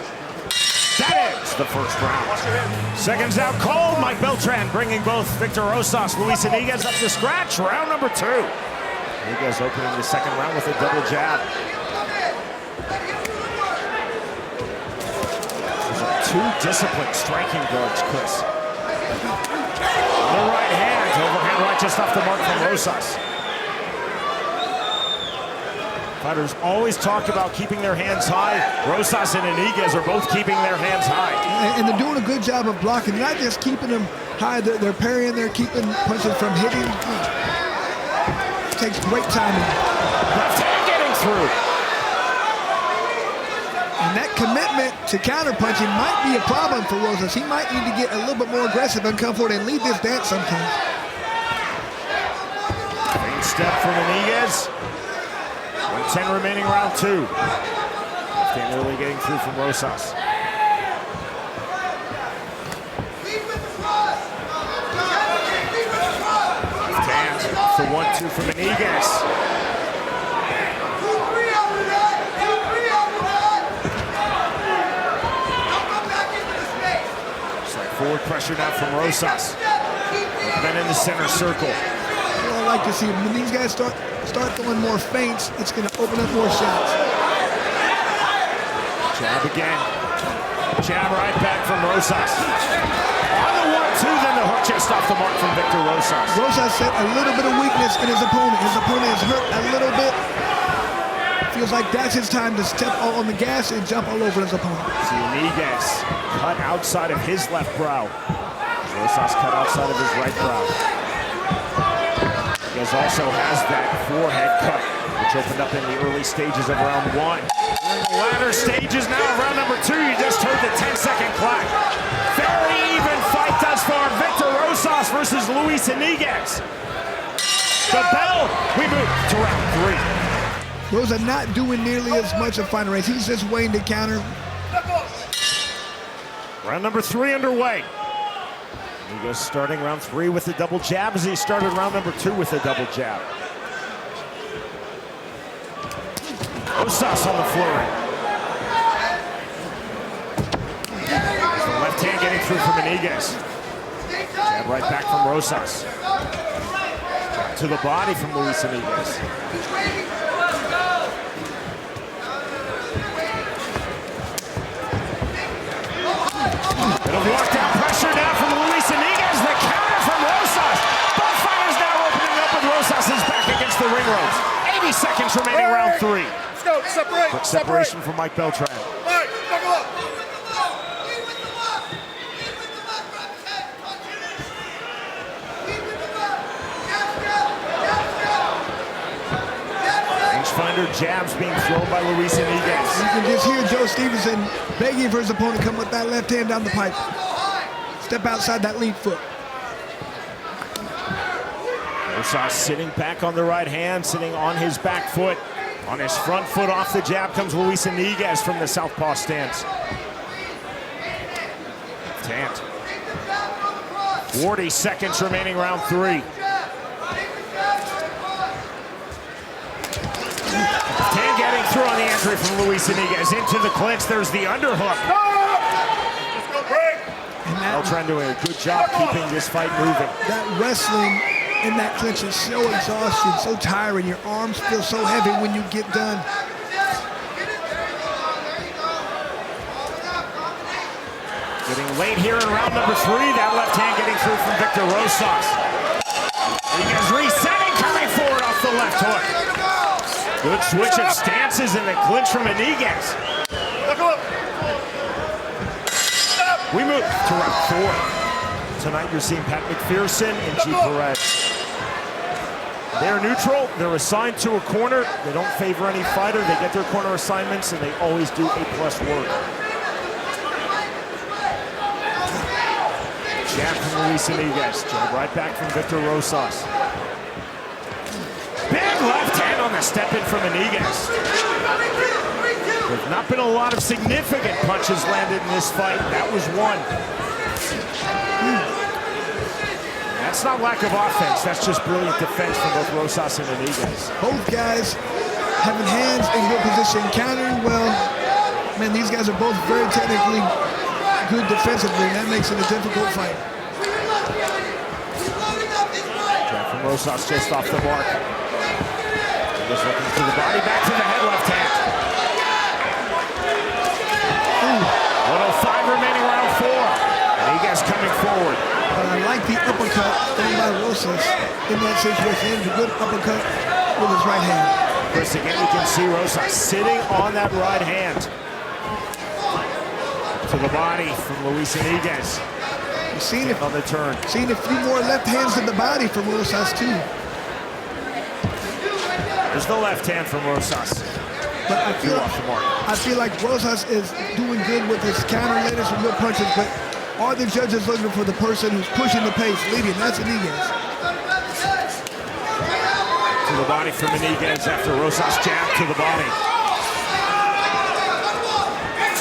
That ends the first round. Seconds out cold. Mike Beltran bringing both Victor Rosas, Luis Iniguez up to scratch. Round number 2. Iniguez opening the second round with a double jab. Those are two disciplined striking guards, Chris. The right hand, overhand right just off the mark from Rosas. Fighters always talk about keeping their hands high. Rosas and Iniguez are both keeping their hands high. And they're doing a good job of blocking, not just keeping them high, they're parrying, they're keeping punches from hitting. Takes great timing. Left hand getting through. And that commitment to counterpunching might be a problem for Rosas. He might need to get a little bit more aggressive and come forward and lead this dance sometimes. step from Iniguez. 1:10 remaining, round 2. Left early getting through from Rosas. Left hand off the 1-2 from Iniguez. Forward pressure now from Rosas. Then in the center circle. I like to see when these guys start throwing more feints, it's going to open up more shots. Jab again. Jab right back from Rosas. On the 1-2, then the hook just off the mark from Victor Rosas. Rosas set a little bit of weakness in his opponent. His opponent is hurt a little bit. Feels like that's his time to step all on the gas and jump all over his opponent. See Iniguez cut outside of his left brow. Rosas cut outside of his right brow. Iniguez also has that forehead cut, which opened up in the early stages of round 1. In the latter stages now of round number 2, you just heard the 10-second clap. Very even fight thus far. Victor Rosas versus Luis Iniguez. The bell, we move to round 3. Rosa not doing nearly as much of final race. He's just waiting to counter. Round number 3 underway. Iniguez starting round 3 with a double jab as he started round number 2 with a double jab. Rosas on the flurry. The left hand getting through from Iniguez. Jab right back from Rosas. To the body from Luis Iniguez. Little lockdown pressure now from Luis Iniguez. The counter from Rosas. Both fighters now opening up with Rosas' back against the ring ropes. 80 seconds remaining, round 3. Let's go, separate. Quick separation from Mike Beltran. All right, knuckle up. Rangefinder jabs being thrown by Luis Iniguez. You can just hear Joe Stevenson begging for his opponent to come with that left hand down the pipe. Step outside that lead foot. Rosas sitting back on the right hand, sitting on his back foot. On his front foot off the jab comes Luis Iniguez from the southpaw stance. Left hand. 40 seconds remaining, round 3. Left hand getting through on the entry from Luis Iniguez. Into the clinch, there's the underhook. Let's go, break. Beltran doing a good job keeping this fight moving. That wrestling in that clinch is so exhausting, so tiring. Your arms feel so heavy when you get done. Getting late here in round number 3. That left hand getting through from Victor Rosas. Iniguez resetting, coming forward off the left hook. Good switch of stances in the clinch from Iniguez. We move to round 4. Tonight you're seeing Pat McPherson and G. Perez. They're neutral, they're assigned to a corner. They don't favor any fighter. They get their corner assignments and they always do A+ work. Jab from Luis Iniguez. Jab right back from Victor Rosas. Big left hand on the step in from Iniguez. There've not been a lot of significant punches landed in this fight. That was one. That's not lack of offense. That's just brilliant defense from both Rosas and Iniguez. Both guys having hands in good position, countering well. Man, these guys are both very technically good defensively. That makes it a difficult fight. Jab from Rosas just off the mark. Just looking to the body, back to the head, left hand. 105 remaining, round 4. Iniguez coming forward. But I like the uppercut thrown by Rosas in that situation. A good uppercut with his right hand. Chris, again, you can see Rosas sitting on that right hand. To the body from Luis Iniguez. You've seen it on the turn. Seen a few more left hands to the body from Rosas too. There's the left hand from Rosas. But I feel like Rosas is doing good with his counter landing some good punches, but are the judges looking for the person who's pushing the pace, leading? That's Iniguez. To the body from Iniguez after Rosas jab to the body.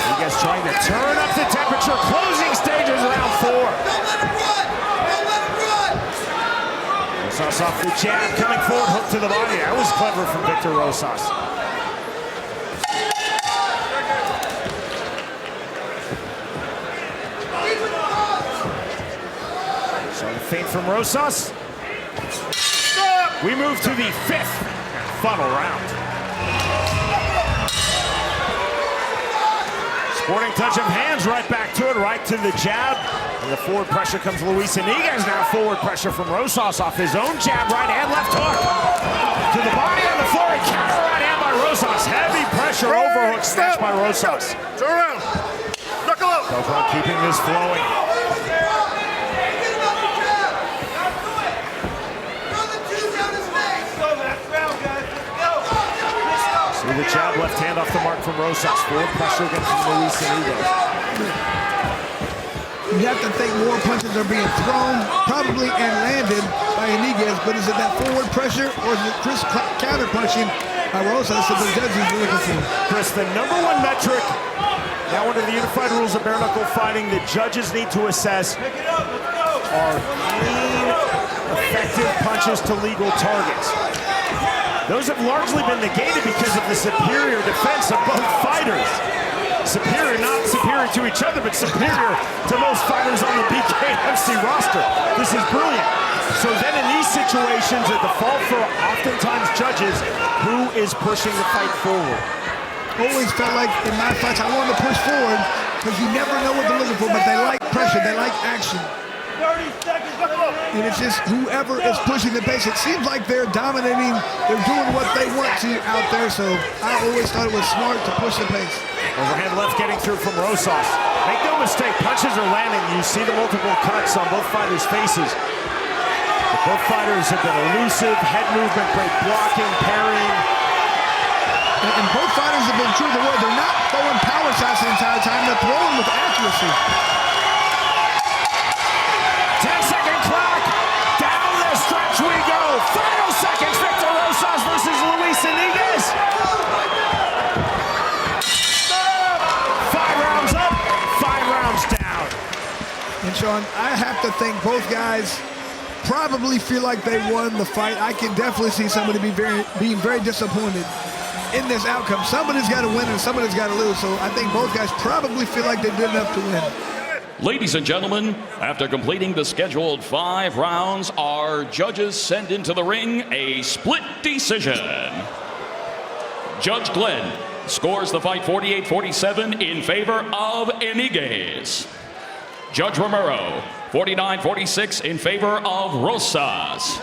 Iniguez trying to turn up the temperature. Closing stages, round 4. Don't let him run! Don't let him run! Rosas off the jab, coming forward, hook to the body. That was clever from Victor Rosas. So the feint from Rosas. We move to the 5th and final round. Sporting touch of hands, right back to it, right to the jab. And the forward pressure comes Luis Iniguez. Now forward pressure from Rosas off his own jab, right hand, left hook. To the body on the floor, and counter right hand by Rosas. Heavy pressure, overhook snatch by Rosas. Turn around! Knuckle up! Coco keeping this flowing. See the jab, left hand off the mark from Rosas. Forward pressure against Luis Iniguez. You have to think more punches are being thrown, probably, and landed by Iniguez, but is it that forward pressure or is it Chris counter punching by Rosas that the judges are looking for? Chris, the #1 metric, now under the unified rules of bare knuckle fighting, the judges need to assess are clean, effective punches to legal targets. Those have largely been negated because of the superior defense of both fighters. Superior, not superior to each other, but superior to most fighters on the BKFC roster. This is brilliant. So then in these situations, a default for oftentimes judges, who is pushing the fight forward? Always felt like in my fights I wanted to push forward because you never know what they're looking for, but they like pressure, they like action. 30 seconds, And it's just whoever is pushing the pace. It seems like they're dominating, they're doing what they want to out there, so I always thought it was smart to push the pace. Overhand left getting through from Rosas. Make no mistake, punches are landing. You see the multiple cuts on both fighters' faces. But both fighters have been elusive, head movement, great blocking, parrying. And both fighters have been true to the word. They're not throwing power shots the entire time, they're throwing with accuracy. 10-second clock. Down the stretch we go. Final seconds, Victor Rosas versus Luis Iniguez. 5 rounds up, 5 rounds down. And Sean, I have to think both guys probably feel like they won the fight. I can definitely see somebody being very disappointed in this outcome. Somebody's got to win and somebody's got to lose. So I think both guys probably feel like they did enough to win. Ladies and gentlemen, after completing the scheduled 5 rounds, our judges send into the ring a split decision. Judge Glenn scores the fight 48-47 in favor of Iniguez. Judge Romero, 49-46 in favor of Rosas.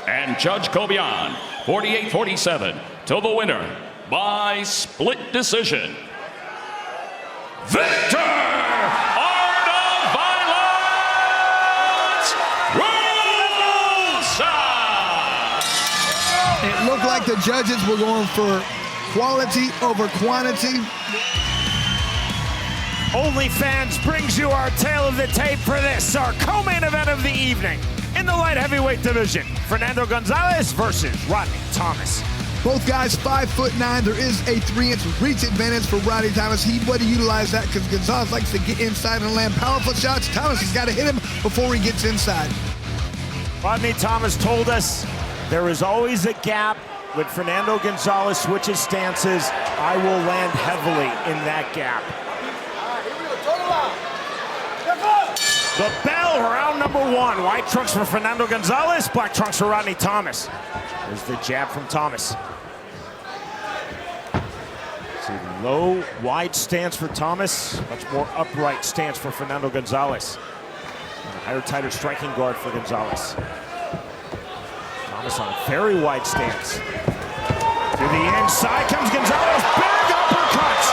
And Judge Cobian, 48-47 to the winner by split decision. Victor! It looked like the judges were going for quality over quantity. OnlyFans brings you our tale of the tape for this, our co-main event of the evening. In the light heavyweight division, Fernando Gonzalez versus Rodney Thomas. Both guys 5'9". There is a 3-inch reach advantage for Rodney Thomas. He would utilize that because Gonzalez likes to get inside and land powerful shots. Thomas has got to hit him before he gets inside. Rodney Thomas told us there is always a gap. When Fernando Gonzalez switches stances, I will land heavily in that gap. The bell, round number 1. White trunks for Fernando Gonzalez, black trunks for Rodney Thomas. There's the jab from Thomas. See, low, wide stance for Thomas, much more upright stance for Fernando Gonzalez. And a higher, tighter striking guard for Gonzalez. Thomas on a very wide stance. To the inside comes Gonzalez, big uppercuts.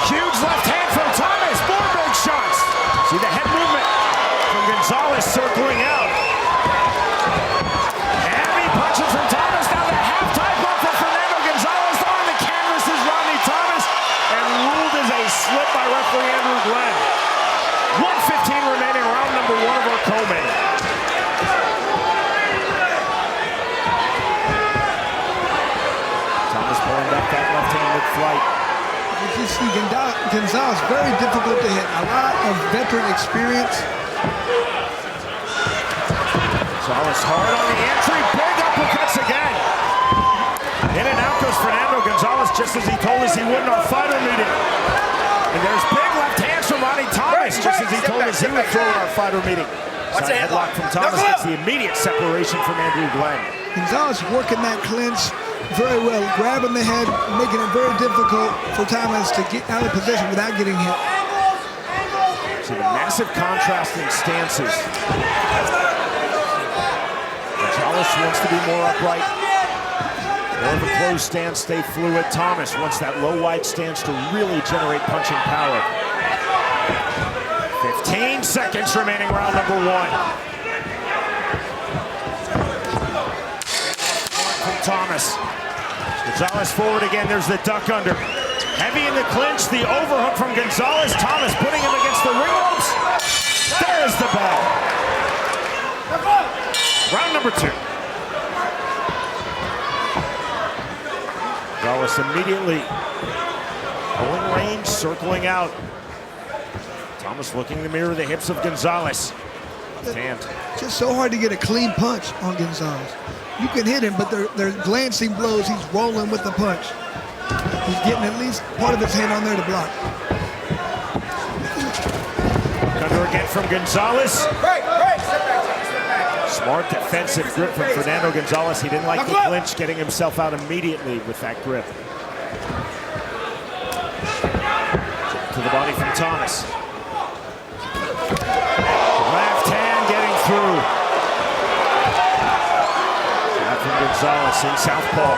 Huge left hand from Thomas, more big shots. See the head movement from Gonzalez circling out. Heavy punches from Thomas, now the half-time bump for Fernando Gonzalez. On the canvas is Rodney Thomas, and ruled as a slip by referee Andrew Glenn. 1:15 remaining, round number 1 of our co-main. fight. You see Gonzalez, very difficult to hit. A lot of veteran experience. Gonzalez hard on the entry. Big uppercuts again. In and out goes Fernando Gonzalez, just as he told us he would in our fighter meeting. And there's big left hands from Rodney Thomas, just as he told us he would throw in our fighter meeting. Side headlock from Thomas gets the immediate separation from Andrew Glenn. Gonzalez working that clinch very well, grabbing the head, making it very difficult for Thomas to get out of position without getting hit. See the massive contrasting stances. Gonzalez wants to be more upright. More of a closed stance, stay fluid. Thomas wants that low, wide stance to really generate punching power. 15 seconds remaining, round number 1. From Thomas. Gonzalez forward again, there's the duck under. Heavy in the clinch, the overhook from Gonzalez. Thomas putting him against the ring ropes. There's the bell. Round number 2. Gonzalez immediately pulling range, circling out. Thomas looking to mirror the hips of Gonzalez. Left hand. Just so hard to get a clean punch on Gonzalez. You can hit him, but they're glancing blows. He's rolling with the punch. He's getting at least part of his hand on there to block. Under again from Gonzalez. Smart defensive grip from Fernando Gonzalez. He didn't like the clinch, getting himself out immediately with that grip. To the body from Thomas. Left hand getting through. Shot from Gonzalez in southpaw.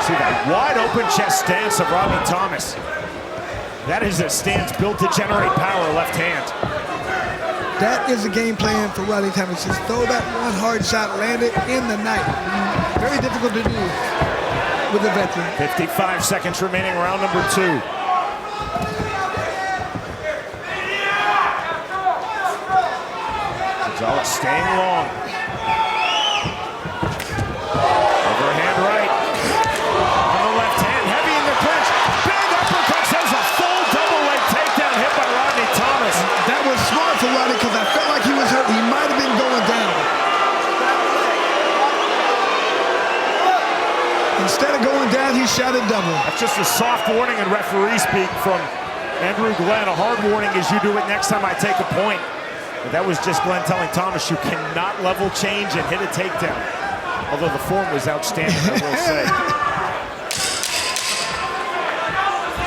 See that wide open chest stance of Robbie Thomas. That is a stance built to generate power, left hand. That is a game plan for Rodney Thomas. Just throw that one hard shot, land it in the night. Very difficult to do with a veteran. 55 seconds remaining, round number 2. Gonzalez staying long. Overhand right. On the left hand, heavy in the clinch. Big uppercut, there's a full double leg takedown hit by Rodney Thomas. That was smart for Rodney because I felt like he was hurt. He might have been going down. Instead of going down, he shot a double. That's just a soft warning in referee speak from Andrew Glenn. A hard warning is you do it next time I take a point. But that was just Glenn telling Thomas you cannot level change and hit a takedown. Although the form was outstanding, I will say.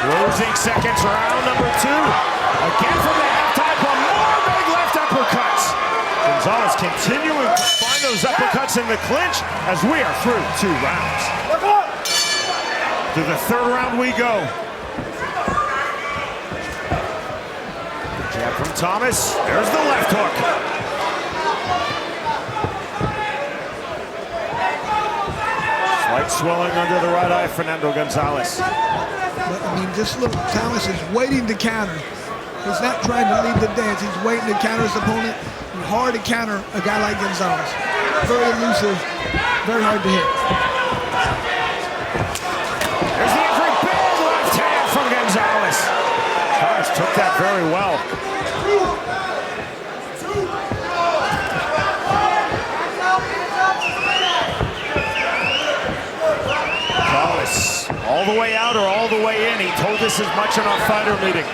Closing seconds, round number 2. Again from the halftime bump, more big left uppercuts. Gonzalez continuing to find those uppercuts in the clinch as we are through 2 rounds. To the 3rd round we go. Jab from Thomas, there's the left hook. Slight swelling under the right eye, Fernando Gonzalez. But, I mean, just look, Thomas is waiting to counter. He's not trying to lead the dance. He's waiting to counter his opponent. It's hard to counter a guy like Gonzalez. Very elusive, very hard to hit. There's the entry, big left hand from Gonzalez. Thomas took that very well. Gonzalez, all the way out or all the way in. He told us as much in our fighter meeting.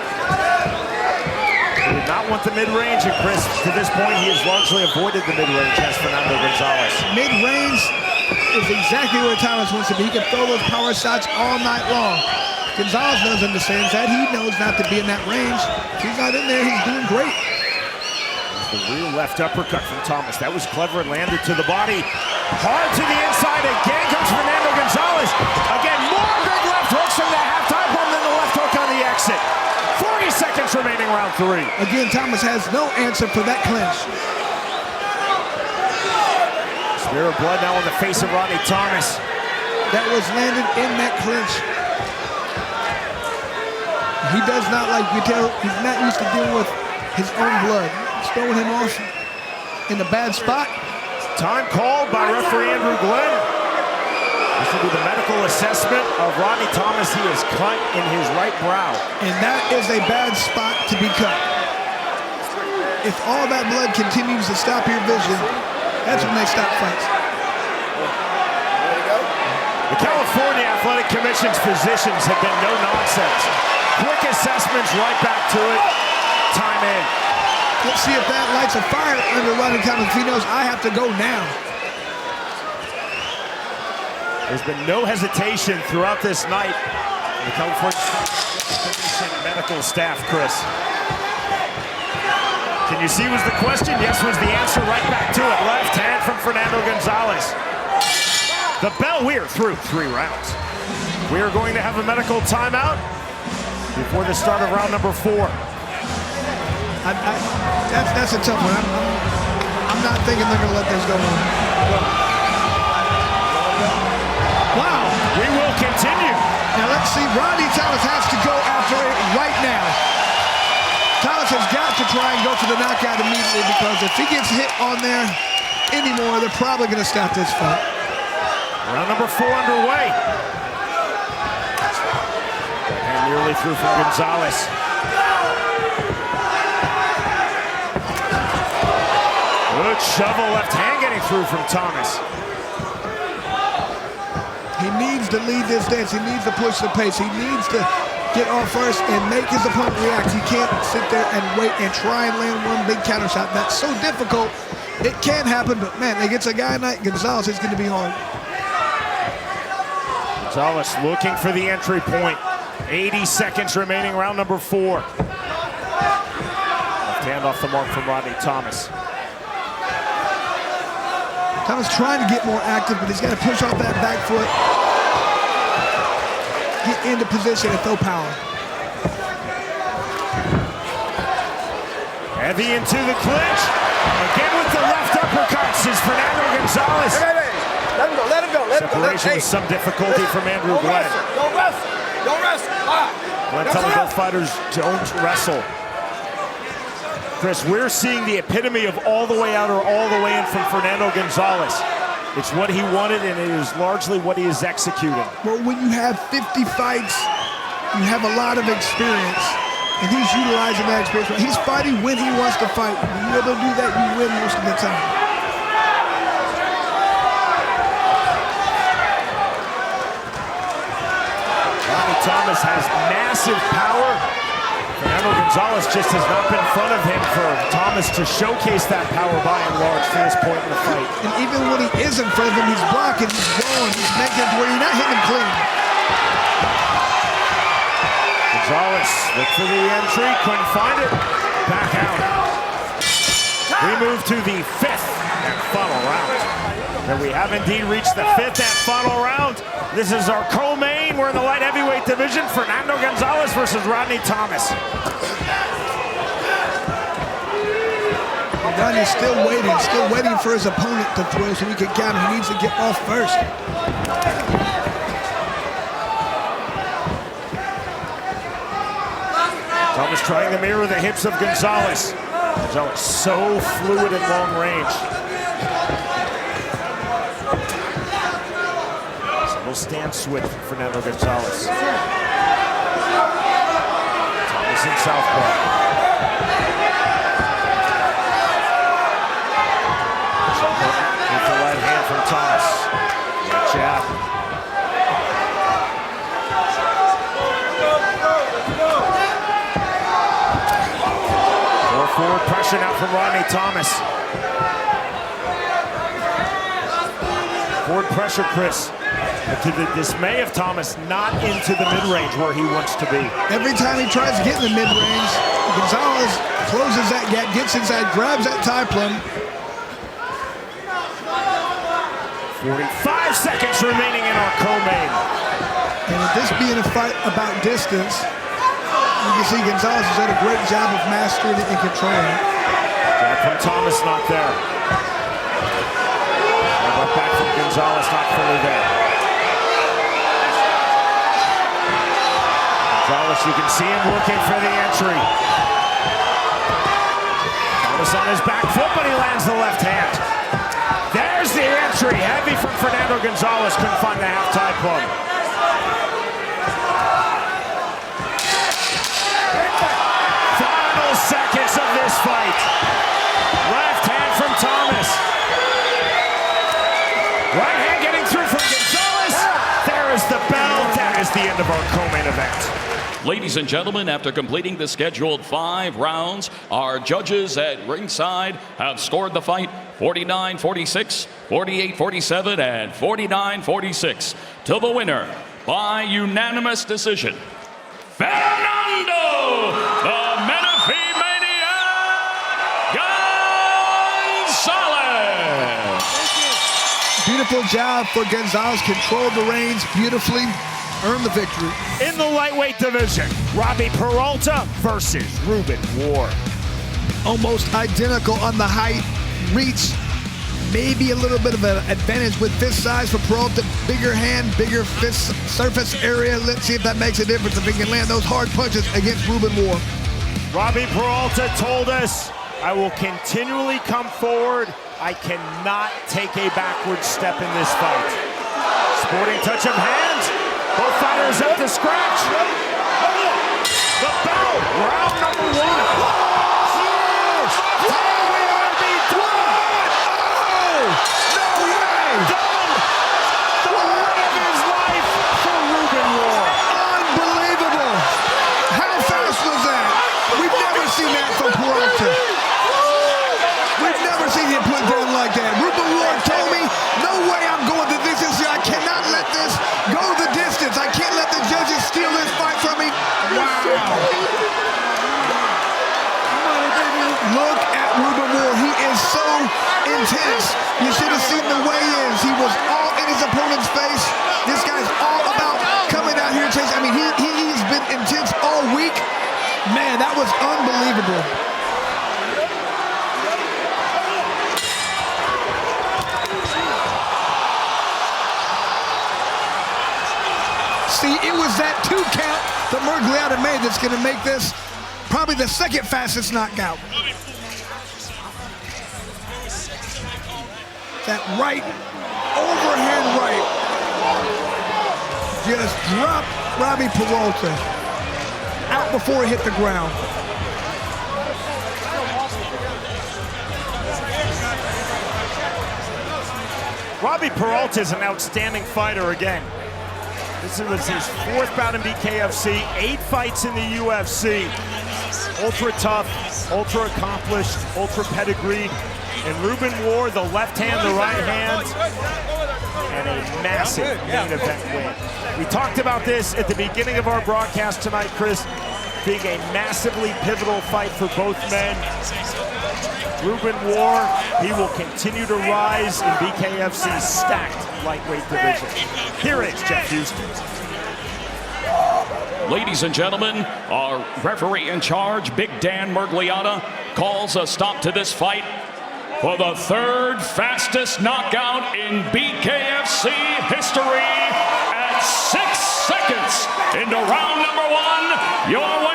He did not want the mid-range, and Chris, to this point, he has largely avoided the mid-range as Fernando Gonzalez. Mid-range is exactly where Thomas wants to be. He can throw those power shots all night long. Gonzalez understands that. He knows not to be in that range. If he's not in there, he's doing great. The real left uppercut from Thomas. That was clever and landed to the body. Hard to the inside. Again comes Fernando Gonzalez. Again, more big left hooks from the halftime bomb than the left hook on the exit. 40 seconds remaining, round 3. Again, Thomas has no answer for that clinch. Smear of blood now on the face of Rodney Thomas. That was landed in that clinch. He does not like, you tell, he's not used to dealing with his own blood. It's throwing him off in a bad spot. Time called by referee Andrew Glenn. This will be the medical assessment of Rodney Thomas. He is cut in his right brow. And that is a bad spot to be cut. If all that blood continues to stop your vision, that's when they stop fights. The California Athletic Commission's physicians have been no nonsense. Quick assessments, right back to it. Time in. Let's see if that lights a fire under Rodney Thomas. If he knows I have to go now. There's been no hesitation throughout this night. The California Commission medical staff, Chris. Can you see was the question? Yes was the answer. Right back to it. Left hand from Fernando Gonzalez. The bell, we are through 3 rounds. We are going to have a medical timeout before the start of round number 4. That's a tough one. I'm not thinking they're going to let this go on. Wow. We will continue. Now let's see. Rodney Thomas has to go after it right now. Thomas has got to try and go for the knockout immediately, because if he gets hit on there anymore, they're probably going to stop this fight. Round number 4 underway. And nearly through for Gonzalez. Good shovel, left hand getting through from Thomas. He needs to lead this dance. He needs to push the pace. He needs to get off first and make his opponent react. He can't sit there and wait and try and land one big counter shot. That's so difficult. It can happen, but man, against a guy like Gonzalez, it's going to be hard. Gonzalez looking for the entry point. 80 seconds remaining, round number 4. Left hand off the mark from Rodney Thomas. Thomas trying to get more active, but he's got to push off that back foot. Get into position and throw power. Heavy into the clinch. Again with the left uppercuts is Fernando Gonzalez. Let him go, let him go, let him go. Separation with some difficulty from Andrew Glenn. Don't wrestle, don't wrestle. Glenn telling both fighters don't wrestle. Chris, we're seeing the epitome of all the way out or all the way in from Fernando Gonzalez. It's what he wanted, and it is largely what he is executing. Well, when you have 50 fights, you have a lot of experience, and he's utilizing that experience. He's fighting when he wants to fight. When you're able to do that, you win most of the time. Rodney Thomas has massive power. Fernando Gonzalez just has not been in front of him for Thomas to showcase that power by and large for this point in the fight. And even when he is in front of him, he's blocking, he's rolling, he's making it where you're not hitting him clean. Gonzalez looked for the entry, couldn't find it. Back out. We move to the 5th and final round. And we have indeed reached the 5th and final round. This is our co-main. We're in the light heavyweight division. Fernando Gonzalez versus Rodney Thomas. Rodney's still waiting for his opponent to throw so he can count him. He needs to get off first. Thomas trying to mirror the hips of Gonzalez. Gonzalez so fluid at long range. Single stance switch for Fernando Gonzalez. Thomas in southpaw. With the right hand from Thomas. Jab. Forward pressure now from Rodney Thomas. Forward pressure, Chris. But to the dismay of Thomas, not into the mid-range where he wants to be. Every time he tries to get in the mid-range, Gonzalez closes that gap, gets inside, grabs that tie plum. 45 seconds remaining in our co-main. And with this being a fight about distance, you can see Gonzalez has done a great job of mastering it and controlling it. Jab from Thomas, not there. Back from Gonzalez, not fully there. Gonzalez, you can see him looking for the entry. Thomas on his back foot, but he lands the left hand. There's the entry. victory. Heavy from Fernando Gonzalez, couldn't find the half-tie plug. Final seconds of this fight. Left hand from Thomas. Right hand getting through from Gonzalez. There is the bell. That is the end of our co-main event. Ladies and gentlemen, after completing the scheduled 5 rounds, our judges at ringside have scored the fight 49-46, 48-47, and 49-46 to the winner by unanimous decision, Fernando, the Menifee Maniac, Gonzalez. Beautiful job for Gonzalez. Controlled the reins beautifully. Earned the victory. In the lightweight division, Robbie Peralta versus Ruben Warr. Almost identical on the height, reach, maybe a little bit of an advantage with fist size for Peralta. Bigger hand, bigger fist surface area. Let's see if that makes a difference, if he can land those hard punches against Ruben Warr. Robbie Peralta told us, I will continually come forward. I cannot take a backward step in this fight. Sporting touch of hands. Both fighters up to scratch. The bell, round number 1. Cheers! No way! Done! The win of his life for Ruben Warr. Unbelievable! How fast was that? We've never seen that from Peralta. We've never seen him put down like that. Ruben Warr told me, no way I'm going the distance here. I cannot let this go the distance. I can't let the judges steal this fight from me. Wow. Look at Ruben Warr. He is so intense. You should have seen the weigh-ins. He was all in his opponent's face. This guy's all about coming out here and chasing. I mean, he's been intense all week. Man, that was unbelievable. See, it was that 2 count that Murgliata made that's going to make this probably the second fastest knockout. That right, overhand right, just dropped Robbie Peralta out before he hit the ground. Robbie Peralta is an outstanding fighter again. This was his 4th bout in BKFC, 8 fights in the UFC. Ultra tough, ultra accomplished, ultra pedigreed. And Ruben Warr, the left hand, the right hand, and a massive main event win. We talked about this at the beginning of our broadcast tonight, Chris, being a massively pivotal fight for both men. Ruben Warr, he will continue to rise in BKFC's stacked lightweight division. Here is Jeff Houston. Ladies and gentlemen, our referee in charge, Big Dan Murgliata, calls a stop to this fight for the 3rd fastest knockout in BKFC history at 6 seconds into round number 1. Your winner